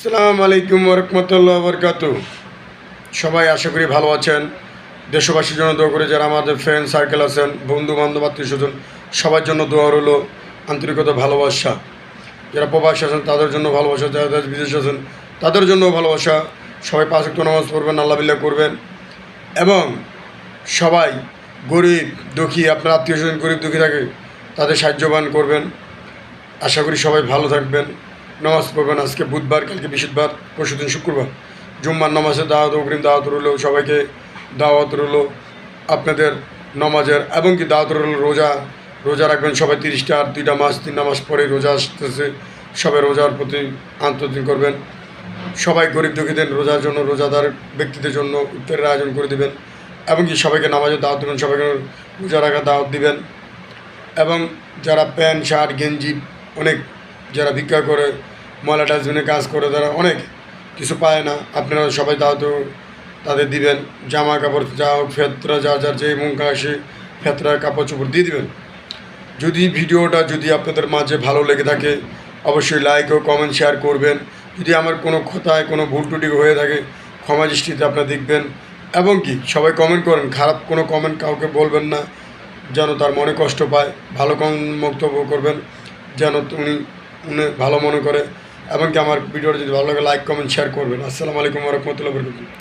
আসসালামু আলাইকুম ওরহমতুল্লাহ বরকাতু। সবাই আশা করি ভালো আছেন। দেশবাসীর জন্য দোয়া করে, যারা আমাদের ফ্রেন্ড সার্কেল আছেন, বন্ধু বান্ধব আত্মীয় স্বজন, সবার জন্য দোয়া রইলো, আন্তরিকতা ভালোবাসা। যারা প্রবাসী আছেন তাদের জন্য ভালোবাসা, যারা দেশ বিদেশে আছেন তাদের জন্য ভালোবাসা। সবাই 5 ওয়াক্ত নামাজ পড়বেন, আল্লাহ বিল্লাহ করবেন। এবং সবাই গরিব দুঃখী, আপনার আত্মীয় স্বজন গরিব দুঃখী থাকে, তাদের সাহায্যবান করবেন। আশা করি সবাই ভালো থাকবেন, নামাজ পড়বেন। আজকে বুধবার, কালকে বৃহস্পতিবার, পরশুদিন শুক্রবার। জুম্মার নামাজের দাওয়াত, অগ্রিম দাওয়াত রইল, সবাইকে দাওয়াত রইল আপনাদের নমাজের। এবং কি দাওয়াত রইল রোজা রাখবেন সবাই 30টা, আর 2টা মাস 3টা মাস পরে রোজা আসতেছে। সবাই রোজার প্রতি আন্তর্দিন করবেন। সবাই গরিব দুঃখীদের রোজার জন্য, রোজাদার ব্যক্তিদের জন্য ইফতারের আয়োজন করে দেবেন। এবং কি সবাইকে নামাজের দাওয়াত দেবেন, সবাইকে রোজা রাখার দাওয়াত দিবেন। এবং যারা প্যান্ট শার্ট গেঞ্জি, অনেক যারা ভিক্ষা করে, ময়লা ডাস্টবিনে কাজ করে, তারা অনেক কিছু পায় না, আপনারা সবাই দাওয়াত তাদের দিবেন। জামা কাপড় যা হোক, ফেতরা, যার যে মুখা আসে ফেতরার কাপড় চোপড় দিয়ে দিবেন। যদি ভিডিওটা যদি আপনাদের মাঝে ভালো লেগে থাকে, অবশ্যই লাইক ও কমেন্ট শেয়ার করবেন। যদি আমার কোনো কথায় কোনো ভুল ত্রুটি হয়ে থাকে, ক্ষমা দৃষ্টিতে আপনারা দেখবেন। এবং কি সবাই কমেন্ট করেন, খারাপ কোনো কমেন্ট কাউকে বলবেন না, যেন তার মনে কষ্ট পায়। ভালো মন্তব্য করবেন, যেন উনি ভালো মনে করে। এবং কি আমার ভিডিওটা যদি ভালো লাগে, লাইক কমেন্ট শেয়ার করবেন। আসসালামু আলাইকুম ওয়া রাহমাতুল্লাহি ওয়া বারাকাতুহু।